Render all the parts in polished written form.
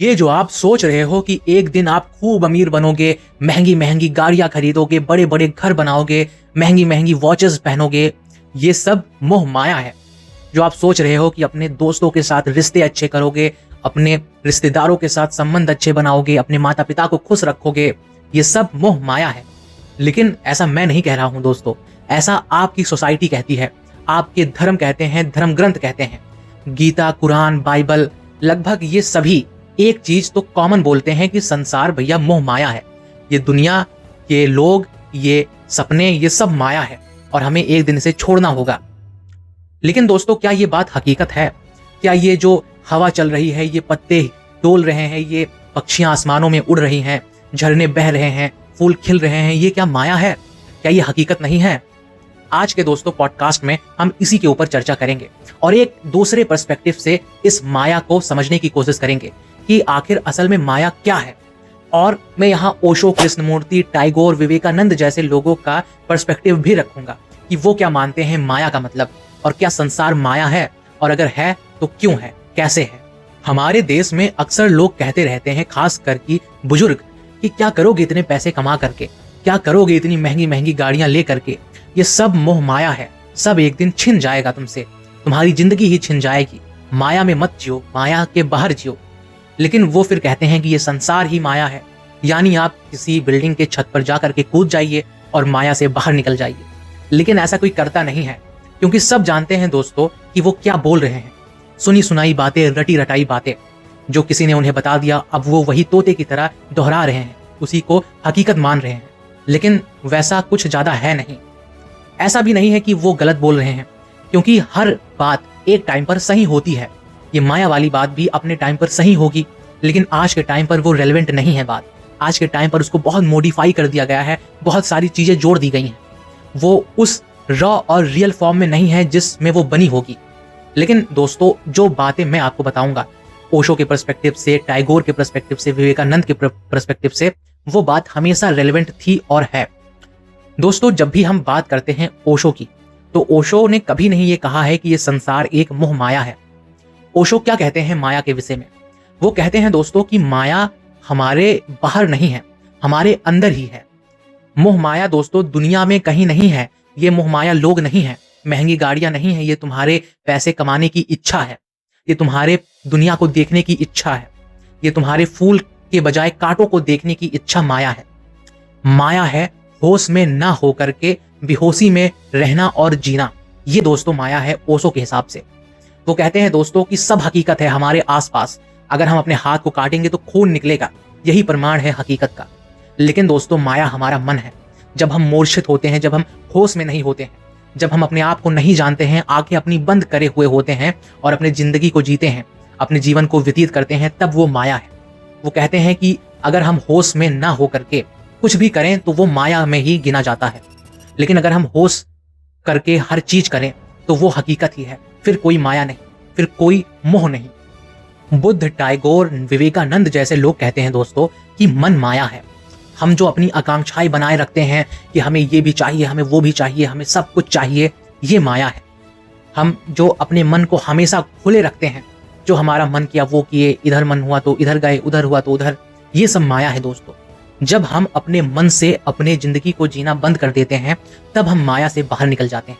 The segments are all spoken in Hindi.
ये जो आप सोच रहे हो कि एक दिन आप खूब अमीर बनोगे, महंगी महंगी गाड़ियां खरीदोगे, बड़े बड़े घर बनाओगे, महंगी महंगी वॉचेस पहनोगे, ये सब मोह माया है। जो आप सोच रहे हो कि अपने दोस्तों के साथ रिश्ते अच्छे करोगे, अपने रिश्तेदारों के साथ संबंध अच्छे बनाओगे, अपने माता पिता को खुश रखोगे, ये सब मोह माया है। लेकिन ऐसा मैं नहीं कह रहा हूं दोस्तों, ऐसा आपकी सोसाइटी कहती है, आपके धर्म कहते हैं, धर्म ग्रंथ कहते हैं। गीता, कुरान, बाइबल, लगभग ये सभी एक चीज तो कॉमन बोलते हैं कि संसार भैया मोह माया है। ये दुनिया, ये लोग, ये सपने, ये सब माया है और हमें एक दिन इसे छोड़ना होगा। लेकिन दोस्तों, क्या ये बात हकीकत है? क्या ये जो हवा चल रही है, ये पत्ते डोल रहे हैं, ये पक्षियां आसमानों में उड़ रही हैं, झरने बह रहे हैं, फूल खिल रहे हैं, ये क्या माया है? क्या ये हकीकत नहीं है? आज के दोस्तों पॉडकास्ट में हम इसी के ऊपर चर्चा करेंगे और एक दूसरे पर्सपेक्टिव से इस माया को समझने की कोशिश करेंगे कि आखिर असल में माया क्या है। और मैं यहाँ ओशो, कृष्णमूर्ति, टैगोर, विवेकानंद जैसे लोगों का पर्सपेक्टिव भी रखूंगा कि वो क्या मानते हैं माया का मतलब, और क्या संसार माया है, और अगर है तो क्यों है, कैसे है। हमारे देश में अक्सर लोग कहते रहते हैं, खास करके बुजुर्ग, कि क्या करोगे इतने पैसे कमा करके, क्या करोगे इतनी महंगी महंगी गाड़ियां ले करके, ये सब मोह माया है, सब एक दिन छिन जाएगा तुमसे, तुम्हारी जिंदगी ही छिन जाएगी, माया में मत जियो, माया के बाहर जियो। लेकिन वो फिर कहते हैं कि ये संसार ही माया है, यानी आप किसी बिल्डिंग के छत पर जाकर के कूद जाइए और माया से बाहर निकल जाइए। लेकिन ऐसा कोई करता नहीं है, क्योंकि सब जानते हैं दोस्तों कि वो क्या बोल रहे हैं। सुनी सुनाई बातें, रटी रटाई बातें जो किसी ने उन्हें बता दिया, अब वो वही तोते की तरह दोहरा रहे हैं, उसी को हकीकत मान रहे हैं। लेकिन वैसा कुछ ज्यादा है नहीं। ऐसा भी नहीं है कि वो गलत बोल रहे हैं, क्योंकि हर बात एक टाइम पर सही होती है। ये माया वाली बात भी अपने टाइम पर सही होगी, लेकिन आज के टाइम पर वो रेलेवेंट नहीं है बात। आज के टाइम पर उसको बहुत मॉडिफाई कर दिया गया है, बहुत सारी चीजें जोड़ दी गई हैं। वो उस रॉ और रियल फॉर्म में नहीं है जिसमें वो बनी होगी। लेकिन दोस्तों, जो बातें मैं आपको बताऊंगा ओशो के पर्सपेक्टिव से, टैगोर के पर्सपेक्टिव से, विवेकानंद के पर्सपेक्टिव से, वो बात हमेशा रेलेवेंट थी और है। दोस्तों, जब भी हम बात करते हैं ओशो की, तो ओशो ने कभी नहीं ये कहा है कि ये संसार एक मोह माया है। ओशो क्या कहते हैं माया के विषय में? वो कहते हैं दोस्तों कि माया हमारे बाहर नहीं है, हमारे अंदर ही है। मोह माया दोस्तों दुनिया में कहीं नहीं है। ये मोह माया लोग नहीं है, महंगी गाड़ियां नहीं है, ये तुम्हारे पैसे कमाने की इच्छा है, ये तुम्हारे दुनिया को देखने की इच्छा है, ये तुम्हारे फूल के बजाय कांटों को देखने की इच्छा माया है। माया है होश में ना होकर के बेहोशी में रहना और जीना। ये दोस्तों माया है ओशो के हिसाब से। वो कहते हैं दोस्तों कि सब हकीकत है हमारे आसपास, अगर हम अपने हाथ को काटेंगे तो खून निकलेगा, यही प्रमाण है हकीकत का। लेकिन दोस्तों, माया हमारा मन है। जब हम मूर्छित होते हैं, जब हम होश में नहीं होते हैं, जब हम अपने आप को नहीं जानते हैं, आंखें अपनी बंद करे हुए होते हैं और अपने जिंदगी को जीते हैं, अपने जीवन को व्यतीत करते हैं, तब वो माया है। वो कहते हैं कि अगर हम होश में ना हो करके कुछ भी करें तो वो माया में ही गिना जाता है। लेकिन अगर हम होश करके हर चीज करें तो वो हकीकत ही है, फिर कोई माया नहीं, फिर कोई मोह नहीं। बुद्ध, टैगोर, विवेकानंद जैसे लोग कहते हैं दोस्तों कि मन माया है। हम जो अपनी आकांक्षाएं बनाए रखते हैं कि हमें ये भी चाहिए, हमें वो भी चाहिए, हमें सब कुछ चाहिए, ये माया है। हम जो अपने मन को हमेशा खुले रखते हैं, जो हमारा मन किया वो किए, इधर मन हुआ तो इधर गए, उधर हुआ तो उधर, ये सब माया है दोस्तों। जब हम अपने मन से अपने जिंदगी को जीना बंद कर देते हैं, तब हम माया से बाहर निकल जाते हैं,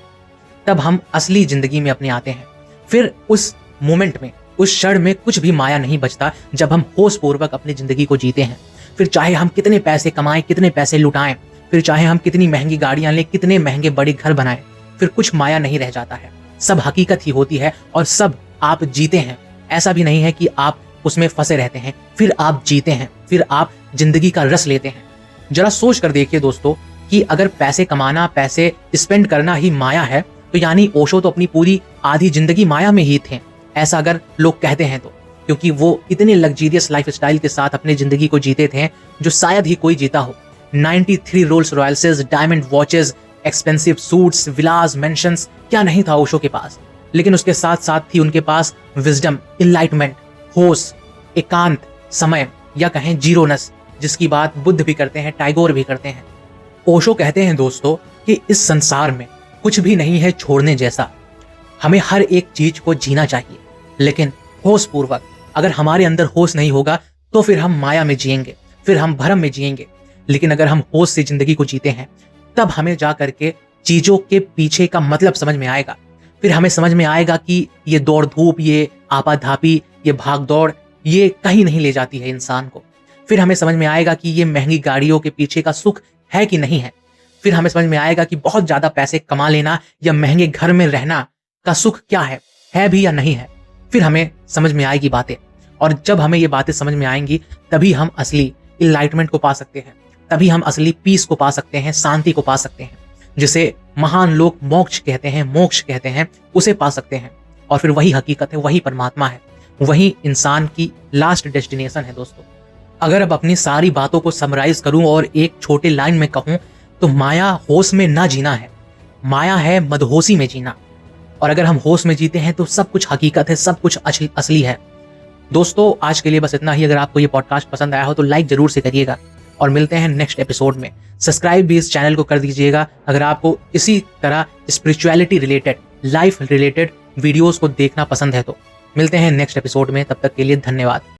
तब हम असली जिंदगी में अपने आते हैं। फिर उस मोमेंट में, उस क्षण में कुछ भी माया नहीं बचता, जब हम होश पूर्वक अपनी जिंदगी को जीते हैं। फिर चाहे हम कितने पैसे कमाएं, कितने पैसे लुटाएं, फिर चाहे हम कितनी महंगी गाड़ियां लें, कितने महंगे बड़े घर बनाएं, फिर कुछ माया नहीं रह जाता है। सब हकीकत ही होती है और सब आप जीते हैं। ऐसा भी नहीं है कि आप उसमें फंसे रहते हैं, फिर आप जीते हैं, फिर आप जिंदगी का रस लेते हैं। जरा सोच कर देखिए दोस्तों कि अगर पैसे कमाना, पैसे स्पेंड करना ही माया है, तो यानी ओशो तो अपनी पूरी आधी जिंदगी माया में ही थे, ऐसा अगर लोग कहते हैं तो। क्योंकि वो इतने लग्जीरियस लाइफस्टाइल के साथ अपनी जिंदगी को जीते थे जो शायद ही कोई जीता हो। 93 Rolls Royces, diamond watches, expensive suits, villas, mansions, क्या नहीं था ओशो के पास। लेकिन उसके साथ साथ थी उनके पास विजडम, इनलाइटमेंट, होश, एकांत, समय, या कहें जीरोनस, जिसकी बात बुद्ध भी करते हैं, टैगोर भी करते हैं। ओशो कहते हैं दोस्तों कि इस संसार में कुछ भी नहीं है छोड़ने जैसा। हमें हर एक चीज को जीना चाहिए, लेकिन होश पूर्वक। अगर हमारे अंदर होश नहीं होगा तो फिर हम माया में जिएंगे, फिर हम भ्रम में जिएंगे। लेकिन अगर हम होश से जिंदगी को जीते हैं, तब हमें जा करके चीजों के पीछे का मतलब समझ में आएगा। फिर हमें समझ में आएगा कि ये दौड़ धूप, ये आपाधापी, ये भाग दौड़, ये कहीं नहीं ले जाती है इंसान को। फिर हमें समझ में आएगा कि ये महंगी गाड़ियों के पीछे का सुख है कि नहीं है। फिर हमें समझ में आएगा कि बहुत ज्यादा पैसे कमा लेना या महंगे घर में रहना का सुख क्या है भी या नहीं है। फिर हमें समझ में आएगी बातें, और जब हमें ये बातें समझ में आएंगी तभी हम असली इनलाइटमेंट को पा सकते हैं, तभी हम असली पीस को पा सकते हैं, शांति को पा सकते हैं, जिसे महान लोग मोक्ष कहते हैं, मोक्ष कहते हैं, उसे पा सकते हैं। और फिर वही हकीकत है, वही परमात्मा है, वही इंसान की लास्ट डेस्टिनेशन है दोस्तों। अगर अब अपनी सारी बातों को समराइज करूं और एक छोटे लाइन में कहूं तो माया होश में ना जीना है, माया है मदहोशी में जीना। और अगर हम होश में जीते हैं तो सब कुछ हकीकत है, सब कुछ असली है। दोस्तों आज के लिए बस इतना ही। अगर आपको ये पॉडकास्ट पसंद आया हो तो लाइक जरूर से करिएगा, और मिलते हैं नेक्स्ट एपिसोड में। सब्सक्राइब भी इस चैनल को कर दीजिएगा अगर आपको इसी तरह spirituality related, life related videos को देखना पसंद है तो। मिलते हैं नेक्स्ट एपिसोड में, तब तक के लिए धन्यवाद।